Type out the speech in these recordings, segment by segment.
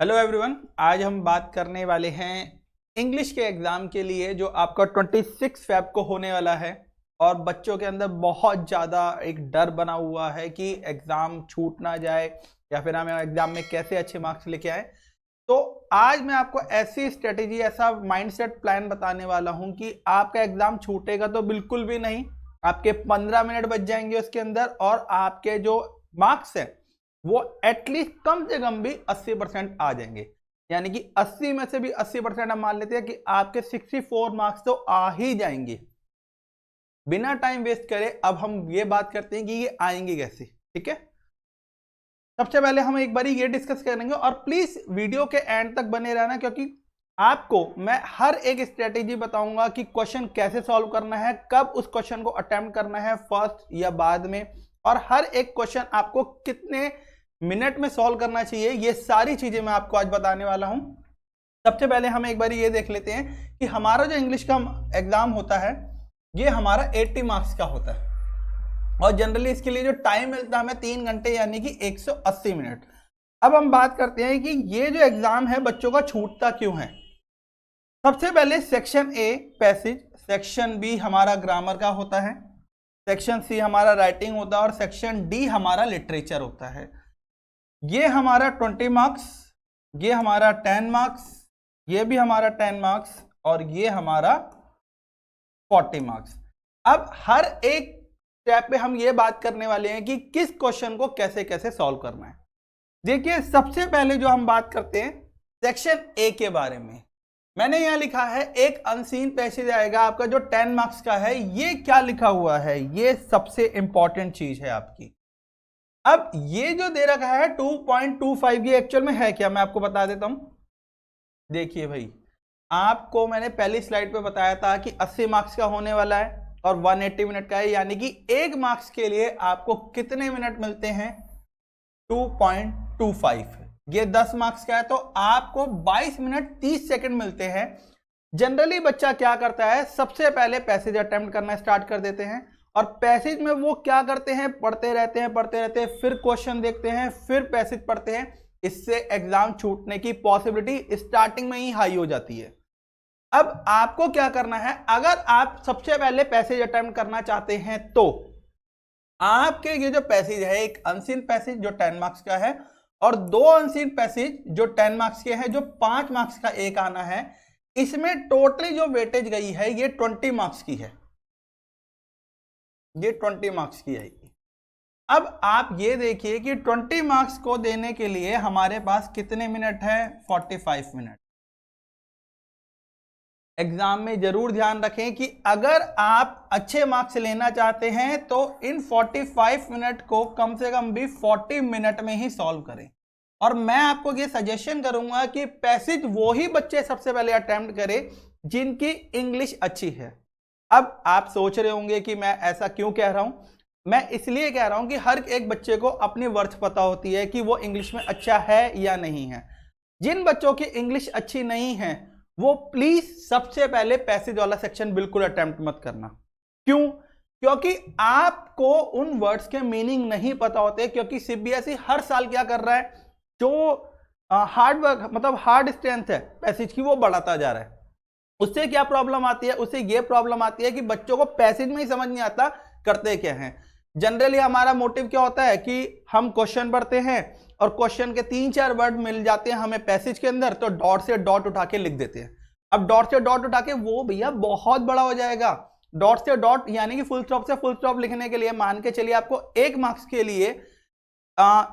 Hello everyone, आज हम बात करने वाले हैं इंग्लिश के एग्ज़ाम के लिए जो आपका 26 फेब को होने वाला है। और बच्चों के अंदर बहुत ज़्यादा एक डर बना हुआ है कि एग्ज़ाम छूट ना जाए या फिर हम एग्ज़ाम में कैसे अच्छे मार्क्स लेके आए। तो आज मैं आपको ऐसी स्ट्रेटेजी, ऐसा माइंडसेट प्लान बताने वाला हूं कि आपका एग्ज़ाम छूटेगा तो बिल्कुल भी नहीं। आपके 15 मिनट बच जाएंगे उसके अंदर और आपके जो मार्क्स है वो एटलीस्ट कम से कम भी 80% आ जाएंगे। यानी कि 80 में से भी 80% हम मान लेते हैं कि आपके 64 मार्क्स तो आ ही जाएंगे। बिना टाइम वेस्ट करे अब हम ये बात करते हैं कि ये आएंगे कैसे। ठीक है, सबसे पहले हम एक बार ये डिस्कस करेंगे और प्लीज वीडियो के एंड तक बने रहना, क्योंकि आपको मैं हर एक स्ट्रेटेजी बताऊंगा कि क्वेश्चन कैसे सॉल्व करना है, कब उस क्वेश्चन को अटेम्प्ट करना है, फर्स्ट या बाद में, और हर एक क्वेश्चन आपको कितने मिनट में सॉल्व करना चाहिए। ये सारी चीजें मैं आपको आज बताने वाला हूं। सबसे पहले हम एक बार ये देख लेते हैं कि हमारा जो इंग्लिश का एग्जाम होता है ये हमारा 80 मार्क्स का होता है और जनरली इसके लिए जो टाइम मिलता है हमें 3 घंटे यानी कि 180 मिनट। अब हम बात करते हैं कि ये जो एग्जाम है बच्चों का छूटता क्यों है। सबसे पहले section A passage, section B हमारा ग्रामर का होता है, सेक्शन सी हमारा राइटिंग होता है और सेक्शन डी हमारा लिटरेचर होता है। ये हमारा 20 मार्क्स, ये हमारा 10 मार्क्स, ये भी हमारा 10 मार्क्स और ये हमारा 40 मार्क्स। अब हर एक स्टेप पे हम ये बात करने वाले हैं कि किस क्वेश्चन को कैसे कैसे सॉल्व करना है। देखिए, सबसे पहले जो हम बात करते हैं सेक्शन ए के बारे में, मैंने यहां लिखा है एक अनसीन पैसेज आएगा आपका जो 10 मार्क्स का है। ये क्या लिखा हुआ है, ये सबसे इंपॉर्टेंट चीज है आपकी। अब ये जो दे रखा है 2.25, ये एक्चुअल में है क्या, मैं आपको बता देता हूं। देखिए भाई, आपको मैंने पहली स्लाइड पे बताया था कि 80 मार्क्स का होने वाला है और 180 मिनट का है, यानी कि 1 मार्क्स के लिए आपको कितने मिनट मिलते हैं, 2.25। ये 10 मार्क्स का है तो आपको 22 मिनट 30 सेकंड मिलते हैं। जनरली बच्चा क्या करता है, सबसे पहले पैसेज अटेम्प्ट करना स्टार्ट कर देते हैं और पैसेज में वो क्या करते हैं, पढ़ते रहते हैं, फिर क्वेश्चन देखते हैं, फिर पैसेज पढ़ते हैं। इससे एग्जाम छूटने की पॉसिबिलिटी स्टार्टिंग में ही हाई हो जाती है। अब आपको क्या करना है, अगर आप सबसे पहले पैसेज अटेम्प्ट करना चाहते हैं तो आपके ये जो पैसेज है, एक अनसीन पैसेज जो 10 मार्क्स का है और 2 अनसीन पैसेज जो 10 मार्क्स के हैं, जो 5 मार्क्स का एक आना है, इसमें टोटली जो वेटेज गई है ये 20 मार्क्स की है। ये 20 मार्क्स की आएगी। अब आप ये देखिए कि 20 मार्क्स को देने के लिए हमारे पास कितने मिनट है, 45 मिनट। एग्जाम में जरूर ध्यान रखें कि अगर आप अच्छे मार्क्स लेना चाहते हैं तो इन 45 मिनट को कम से कम भी 40 मिनट में ही सॉल्व करें। और मैं आपको ये सजेशन करूंगा कि पैसेज वो ही बच्चे सबसे पहले अटेम्प्ट करें जिनकी इंग्लिश अच्छी है। अब आप सोच रहे होंगे कि मैं ऐसा क्यों कह रहा हूं, मैं इसलिए कह रहा हूं कि हर एक बच्चे को अपनी वर्थ पता होती है कि वो इंग्लिश में अच्छा है या नहीं है। जिन बच्चों की इंग्लिश अच्छी नहीं है वो प्लीज सबसे पहले पैसेज वाला सेक्शन बिल्कुल अटेम्प्ट मत करना। क्यों? क्योंकि आपको उन वर्ड्स के मीनिंग नहीं पता होते, क्योंकि सीबीएसई हर साल क्या कर रहा है, जो हार्ड वर्क मतलब हार्ड स्ट्रेंथ है पैसेज की वो बढ़ाता जा रहा है। उससे क्या प्रॉब्लम आती है, उससे ये प्रॉब्लम आती है कि बच्चों को पैसेज में ही समझ नहीं आता करते क्या हैं। जनरली हमारा मोटिव क्या होता है कि हम क्वेश्चन पढ़ते हैं और क्वेश्चन के 3-4 वर्ड मिल जाते हैं हमें पैसेज के अंदर, तो डॉट से डॉट उठा के लिख देते हैं। अब डॉट से डॉट उठा के वो भैया बहुत बड़ा हो जाएगा। डॉट से डॉट यानी कि फुल स्टॉप से फुल स्टॉप लिखने के लिए मान के चलिए आपको 1 मार्क्स के लिए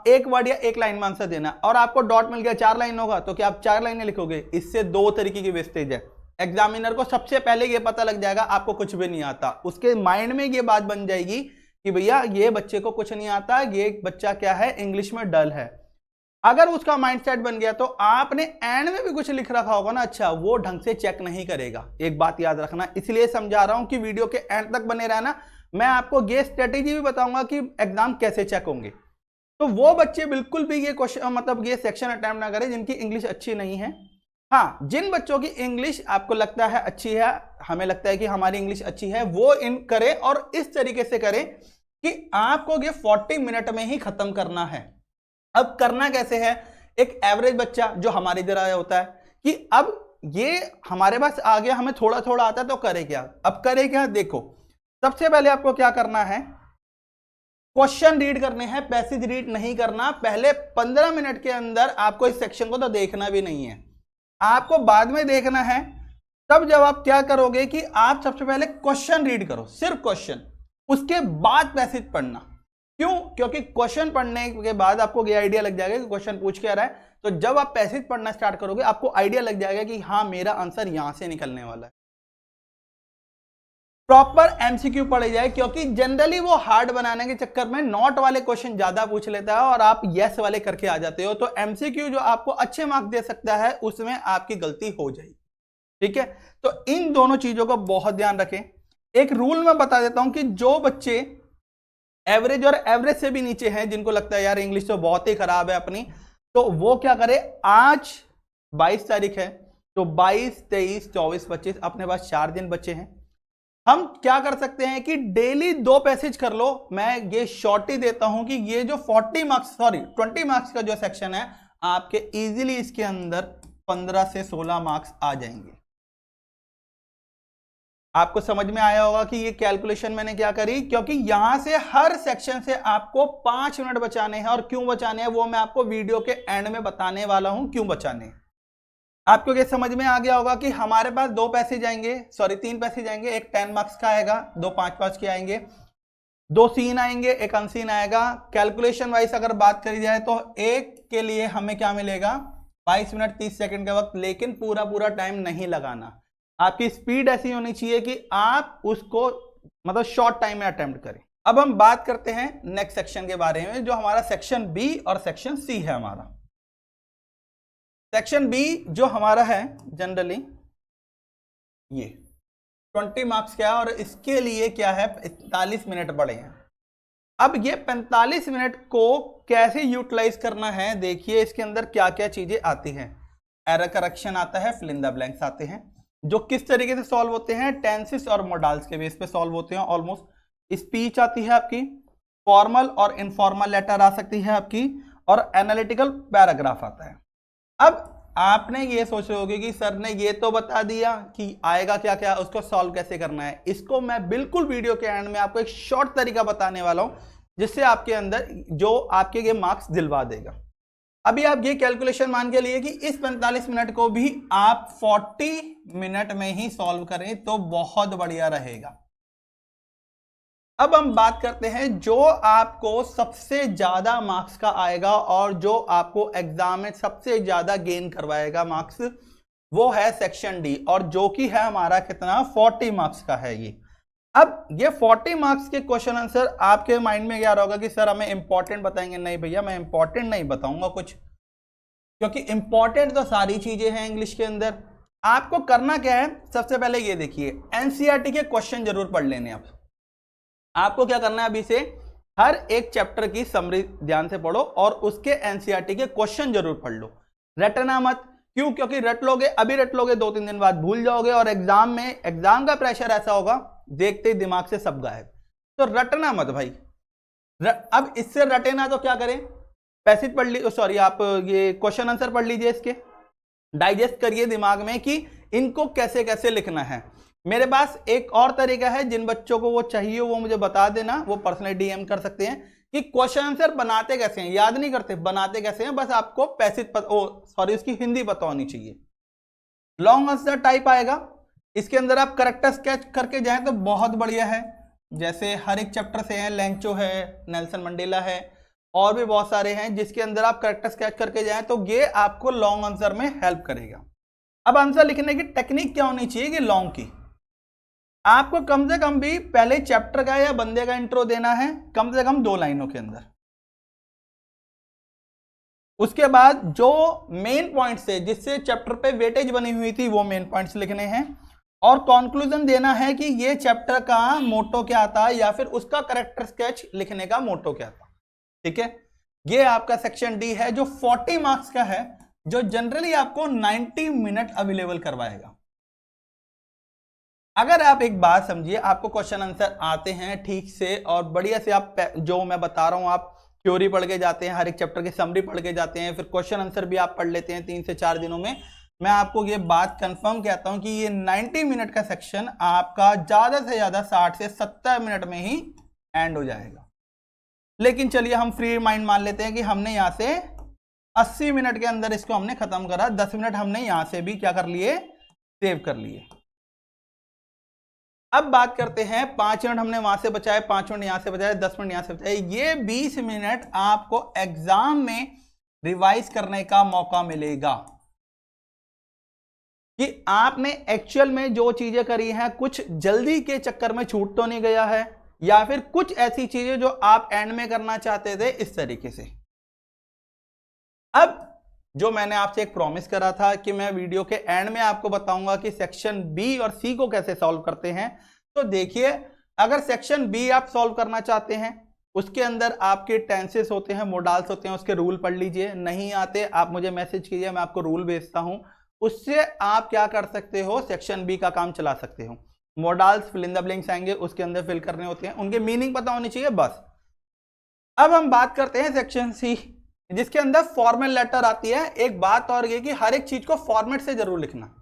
एक वर्ड या 1 लाइन में आंसर देना, और आपको डॉट मिल गया 4 लाइन होगा तो क्या आप 4 लाइनें लिखोगे? इससे 2 तरीके की वेस्टेज है। एग्जामिनर को सबसे पहले ये पता लग जाएगा आपको कुछ भी नहीं आता, उसके माइंड में ये बात बन जाएगी कि भैया ये बच्चे को कुछ नहीं आता, ये बच्चा क्या है, इंग्लिश में डल है। अगर उसका माइंडसेट बन गया तो आपने एंड में भी कुछ लिख रखा होगा ना, अच्छा वो ढंग से चेक नहीं करेगा। एक बात याद रखना, इसलिए समझा रहा हूं कि वीडियो के एंड तक बने रहना। मैं आपको ये स्ट्रेटेजी भी बताऊंगा कि एग्जाम कैसे चेक होंगे। तो वो बच्चे बिल्कुल भी ये क्वेश्चन मतलब ये सेक्शन अटेम्प्ट ना करें जिनकी इंग्लिश अच्छी नहीं है। हाँ, जिन बच्चों की इंग्लिश आपको लगता है अच्छी है, हमें लगता है कि हमारी इंग्लिश अच्छी है, वो इन करें और इस तरीके से करें कि आपको ये 40 मिनट में ही खत्म करना है। अब करना कैसे है, एक एवरेज बच्चा जो हमारी तरह होता है कि अब ये हमारे पास आ गया, हमें थोड़ा थोड़ा आता है, तो करे क्या? अब करे क्या, देखो सबसे पहले आपको क्या करना है, क्वेश्चन रीड करने हैं, पैसेज रीड नहीं करना। पहले 15 मिनट के अंदर आपको इस सेक्शन को तो देखना भी नहीं है, आपको बाद में देखना है। तब जब आप क्या करोगे कि आप सबसे पहले क्वेश्चन रीड करो, सिर्फ क्वेश्चन, उसके बाद पैसेज पढ़ना। क्यों? क्योंकि क्वेश्चन पढ़ने के बाद आपको ये आइडिया लग जाएगा कि क्वेश्चन पूछ के आ रहा है, तो जब आप पैसेज पढ़ना स्टार्ट करोगे आपको आइडिया लग जाएगा कि हाँ मेरा आंसर यहां से निकलने वाला है। प्रॉपर एमसीक्यू पढ़े जाए, क्योंकि जनरली वो हार्ड बनाने के चक्कर में नॉट वाले क्वेश्चन ज्यादा पूछ लेता है और आप यस वाले करके आ जाते हो, तो एमसीक्यू जो आपको अच्छे मार्क्स दे सकता है उसमें आपकी गलती हो जाएगी। ठीक है, तो इन दोनों चीजों का बहुत ध्यान रखें। एक रूल मैं बता देता हूं कि जो बच्चे एवरेज और एवरेज से भी नीचे हैं, जिनको लगता है यार इंग्लिश तो बहुत ही खराब है अपनी, तो वो क्या करे, आज 22 तारीख है, तो 22, 23, 24, 25 अपने पास 4 दिन बचे हैं। हम क्या कर सकते हैं कि डेली 2 पैसेज कर लो। मैं ये शॉर्ट ही देता हूं कि ये जो 20 मार्क्स का जो सेक्शन है आपके इजीली इसके अंदर 15 से 16 मार्क्स आ जाएंगे। आपको समझ में आया होगा कि ये कैलकुलेशन मैंने क्या करी, क्योंकि यहां से हर सेक्शन से आपको 5 मिनट बचाने हैं, और क्यों बचाने हैं वो मैं आपको वीडियो के एंड में बताने वाला हूं, क्यों बचाने हैं। आपको ये समझ में आ गया होगा कि हमारे पास 2 पैसेज आएंगे, 3 पैसेज आएंगे, एक 10 मार्क्स का आएगा, 2 5-5 के आएंगे, 2 सीन आएंगे, एक अनसीन आएगा। कैलकुलेशन वाइज अगर बात करी जाए तो एक के लिए हमें क्या मिलेगा, 22 मिनट 30 सेकंड का वक्त, लेकिन पूरा टाइम नहीं लगाना। आपकी स्पीड ऐसी होनी चाहिए कि आप उसको मतलब शॉर्ट टाइम में अटेम्प्ट करें। अब हम बात करते हैं नेक्स्ट सेक्शन के बारे में, जो हमारा सेक्शन बी और सेक्शन सी है। हमारा सेक्शन बी जो हमारा है जनरली ये 20 मार्क्स का है, और इसके लिए क्या है 45 मिनट पड़े हैं। अब ये 45 मिनट को कैसे यूटिलाइज करना है, देखिए इसके अंदर क्या क्या चीजें आती हैं। एरर करेक्शन आता है, फिल इन द ब्लैंक्स आते हैं, जो किस तरीके से सॉल्व होते हैं, टेंसेस और मोडाल्स के बेस पे सॉल्व होते हैं ऑलमोस्ट। स्पीच आती है आपकी, फॉर्मल और इनफॉर्मल लेटर आ सकती है आपकी, और एनालिटिकल पैराग्राफ आता है। अब आपने ये सोच रहे होगे कि सर ने ये तो बता दिया कि आएगा क्या क्या, उसको सॉल्व कैसे करना है। इसको मैं बिल्कुल वीडियो के एंड में आपको एक शॉर्ट तरीका बताने वाला हूं, जिससे आपके अंदर जो आपके ये मार्क्स दिलवा देगा। अभी आप ये कैलकुलेशन मान के लिए कि इस 45 मिनट को भी आप 40 मिनट में ही सॉल्व करें तो बहुत बढ़िया रहेगा। अब हम बात करते हैं जो आपको सबसे ज्यादा मार्क्स का आएगा और जो आपको एग्जाम में सबसे ज्यादा गेन करवाएगा मार्क्स, वो है सेक्शन डी, और जो कि है हमारा कितना 40 मार्क्स का है ये। अब ये 40 मार्क्स के क्वेश्चन आंसर आपके माइंड में क्या होगा कि सर हमें इंपॉर्टेंट बताएंगे। नहीं भैया, मैं इंपॉर्टेंट नहीं बताऊंगा कुछ, क्योंकि इंपॉर्टेंट तो सारी चीजें हैं इंग्लिश के अंदर। आपको करना क्या है, सबसे पहले ये देखिए एनसीईआरटी के क्वेश्चन जरूर पढ़ लेने। आपको क्या करना है, अभी से हर एक चैप्टर की समरी ध्यान से पढ़ो और उसके एनसीईआरटी के क्वेश्चन जरूर पढ़ लो। रटना मत, क्यों? क्योंकि रट लोगे, अभी रट लोगे 2-3 दिन बाद भूल जाओगे, और एग्जाम में एग्जाम का प्रेशर ऐसा होगा देखते ही दिमाग से सब गायब। तो रटना मत भाई। अब इससे रटे ना तो क्या करें, पैसेज पढ़ लीजिए, सॉरी आप ये क्वेश्चन आंसर पढ़ लीजिए, इसके डाइजेस्ट करिए दिमाग में कि इनको कैसे कैसे लिखना है। मेरे पास एक और तरीका है, जिन बच्चों को वो चाहिए वो मुझे बता देना, वो पर्सनली डीएम कर सकते हैं कि क्वेश्चन आंसर बनाते कैसे हैं, याद नहीं करते, बनाते कैसे हैं, बस आपको पैसेज उसकी हिंदी पता होनी चाहिए। लॉन्ग आंसर टाइप आएगा, इसके अंदर आप करेक्टर स्केच करके जाएं तो बहुत बढ़िया है। जैसे हर एक चैप्टर से है, लेंचो है, नेल्सन मंडेला है, और भी बहुत सारे हैं जिसके अंदर आप करेक्टर स्केच करके जाएं तो ये आपको लॉन्ग आंसर में हेल्प करेगा। अब आंसर लिखने की टेक्निक क्या होनी चाहिए कि लॉन्ग की, आपको कम से कम भी पहले चैप्टर का या बंदे का इंट्रो देना है, कम से कम 2 लाइनों के अंदर। उसके बाद जो मेन पॉइंट्स है, जिससे चैप्टर पे वेटेज बनी हुई थी, वो मेन पॉइंट्स लिखने हैं, और कंक्लूजन देना है कि ये चैप्टर का मोटो क्या था, या फिर उसका करेक्टर स्केच लिखने का मोटो क्या था। ठीक है, ये आपका सेक्शन डी है जो 40 मार्क्स का है, जो जनरली आपको 90 मिनट अवेलेबल करवाएगा। अगर आप एक बात समझिए, आपको क्वेश्चन आंसर आते हैं ठीक से और बढ़िया से, आप जो मैं बता रहा हूं आप थ्योरी पढ़ के जाते हैं, हर एक चैप्टर की समरी पढ़ के जाते हैं, फिर क्वेश्चन आंसर भी आप पढ़ लेते हैं 3 से 4 दिनों में। मैं आपको ये बात कंफर्म कहता हूं कि ये 90 मिनट का सेक्शन आपका ज्यादा से ज्यादा 60 से 70 मिनट में ही एंड हो जाएगा। लेकिन चलिए हम फ्री माइंड मान लेते हैं कि हमने यहां से 80 मिनट के अंदर इसको हमने खत्म करा, 10 मिनट हमने यहां से भी क्या कर लिए, सेव कर लिए। अब बात करते हैं 5 मिनट हमने वहां से बचाए, 5 मिनट यहां से बचाए, 10 मिनट यहां से बचाए, ये 20 मिनट आपको एग्जाम में रिवाइज करने का मौका मिलेगा कि आपने एक्चुअल में जो चीजें करी हैं कुछ जल्दी के चक्कर में छूट तो नहीं गया है, या फिर कुछ ऐसी चीजें जो आप एंड में करना चाहते थे इस तरीके से। अब जो मैंने आपसे एक प्रॉमिस करा था कि मैं वीडियो के एंड में आपको बताऊंगा कि सेक्शन बी और सी को कैसे सॉल्व करते हैं, तो देखिए अगर सेक्शन बी आप सॉल्व करना चाहते हैं, उसके अंदर आपके टेंसेस होते हैं, मोडाल्स होते हैं, उसके रूल पढ़ लीजिए। नहीं आते आप मुझे मैसेज कीजिए, मैं आपको रूल भेजता हूं, उससे आप क्या कर सकते हो, सेक्शन बी का काम चला सकते हो। Modals fill in the blanks आएंगे, उसके अंदर फिल करने होते हैं, उनके मीनिंग पता होनी चाहिए बस। अब हम बात करते हैं सेक्शन सी, जिसके अंदर फॉर्मल लेटर आती है। एक बात और ये कि हर एक चीज को फॉर्मेट से जरूर लिखना,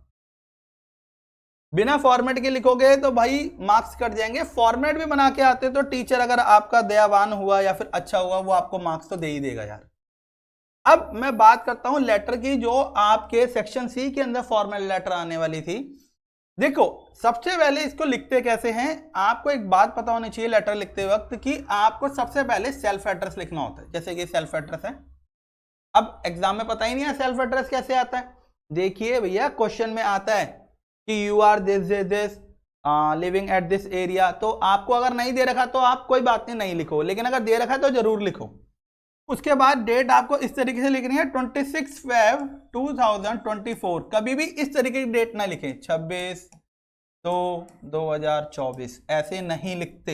बिना फॉर्मेट के लिखोगे तो भाई मार्क्स कट जाएंगे। फॉर्मेट भी बना के आते तो टीचर अगर आपका दयावान हुआ या फिर अच्छा हुआ, वो आपको मार्क्स तो दे ही देगा यार। अब मैं बात करता हूं लेटर की, जो आपके सेक्शन सी के अंदर फॉर्मल लेटर आने वाली थी। देखो सबसे पहले इसको लिखते कैसे हैं, आपको एक बात पता होनी चाहिए लेटर लिखते वक्त कि आपको सबसे पहले सेल्फ एड्रेस लिखना होता है। जैसे कि सेल्फ एड्रेस है, अब एग्जाम में पता ही नहीं है सेल्फ एड्रेस कैसे आता है। देखिए भैया क्वेश्चन में आता है कि you are this living at this area, तो आपको अगर नहीं दे रखा तो आप कोई बात नहीं लिखो, लेकिन अगर दे रखा है तो जरूर लिखो। उसके बाद डेट आपको इस तरीके से लिखनी है 26 Feb 2024। कभी भी इस तरीके की डेट ना लिखें, 26/2/2024 ऐसे नहीं लिखते,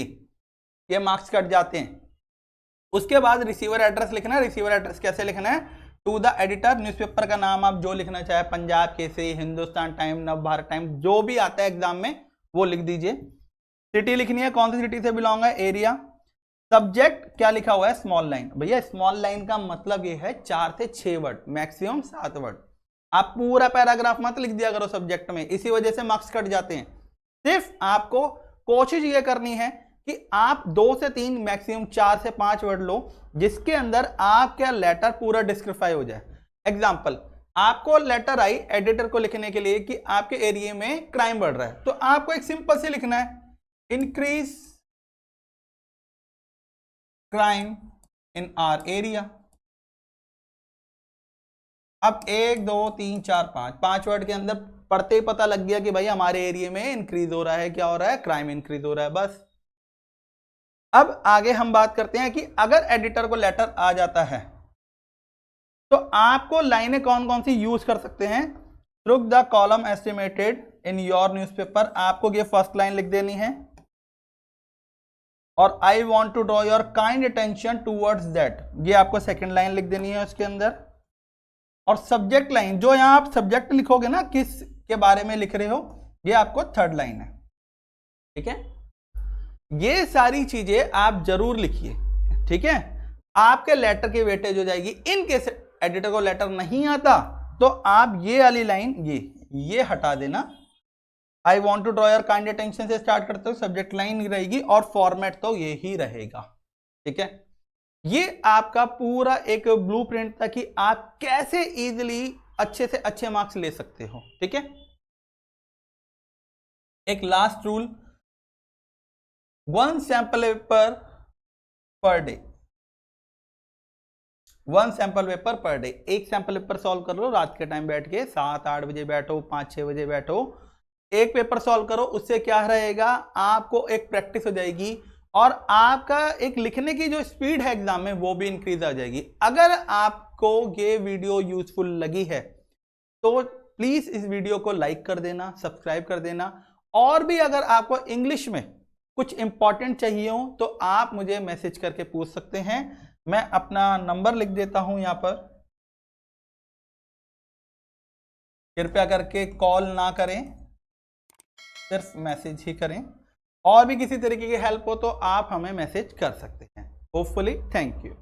ये मार्क्स कट जाते हैं। उसके बाद रिसीवर एड्रेस लिखना है। रिसीवर एड्रेस कैसे लिखना है, टू द एडिटर, न्यूज़पेपर का नाम आप जो लिखना चाहे, पंजाब केसरी, हिंदुस्तान टाइम, नव भारत टाइम, जो भी आता है एग्जाम में वो लिख दीजिए। सिटी लिखनी है, कौन सी सिटी से बिलोंग है, एरिया। सब्जेक्ट क्या लिखा हुआ है, स्मॉल लाइन। भैया स्मॉल लाइन का मतलब ये है 4 से 6 वर्ड, मैक्सिमम 7 वर्ड। आप पूरा पैराग्राफ मत लिख दिया करो सब्जेक्ट में, इसी वजह से मार्क्स कट जाते हैं। सिर्फ आपको कोशिश ये करनी है कि आप 2 से 3 मैक्सिमम 4 से 5 वर्ड लो, जिसके अंदर आपका लेटर पूरा डिस्क्रिफाई हो जाए। एग्जाम्पल, आपको लेटर आई एडिटर को लिखने के लिए कि आपके एरिया में क्राइम बढ़ रहा है, तो आपको एक सिंपल से लिखना है, increase crime in are area. अब 1 2 3 4 5 वर्ड के अंदर पढ़ते ही पता लग गया कि भाई हमारे एरिया में इंक्रीज हो रहा है, क्या हो रहा है, क्राइम इंक्रीज हो रहा है, बस। अब आगे हम बात करते हैं कि अगर एडिटर को लेटर आ जाता है तो आपको लाइनें कौन कौन सी यूज कर सकते हैं। Through the column estimated in your newspaper, आपको ये फर्स्ट लाइन लिख देनी है, और I want to draw your kind attention towards that, ये आपको सेकेंड लाइन लिख देनी है उसके अंदर। और सब्जेक्ट लाइन, जो यहां आप सब्जेक्ट लिखोगे ना, किस के बारे में लिख रहे हो, ये आपको थर्ड लाइन है, ठीक है। ये सारी चीजें आप जरूर लिखिए, ठीक है। आपके लेटर की वेटेज हो जाएगी। इन केस एडिटर को लेटर नहीं आता तो आप ये वाली लाइन ये हटा देना। I want to draw your kind attention से स्टार्ट करते हो, सब्जेक्ट लाइन रहेगी और फॉर्मेट तो ये ही रहेगा, ठीक है। ये आपका पूरा एक ब्लूप्रिंट था कि आप कैसे इजीली अच्छे से अच्छे मार्क्स ले सकते हो, ठीक है। एक last rule, 1 sample paper per day, 1 sample paper per day. एक सैंपल पेपर सॉल्व कर लो रात के टाइम बैठ के, 7-8 बजे बैठो, 5-6 बजे बैठो, एक पेपर सॉल्व करो। उससे क्या रहेगा, आपको एक प्रैक्टिस हो जाएगी और आपका एक लिखने की जो स्पीड है एग्जाम में वो भी इंक्रीज आ जाएगी। अगर आपको ये वीडियो यूजफुल लगी है तो प्लीज इस वीडियो को लाइक कर देना, सब्सक्राइब कर देना, और भी अगर आपको इंग्लिश में कुछ इंपॉर्टेंट चाहिए हो तो आप मुझे मैसेज करके पूछ सकते हैं। मैं अपना नंबर लिख देता हूं यहां पर, कृपया करके कॉल ना करें, सिर्फ मैसेज ही करें। और भी किसी तरीके की हेल्प हो तो आप हमें मैसेज कर सकते हैं। Hopefully, thank you.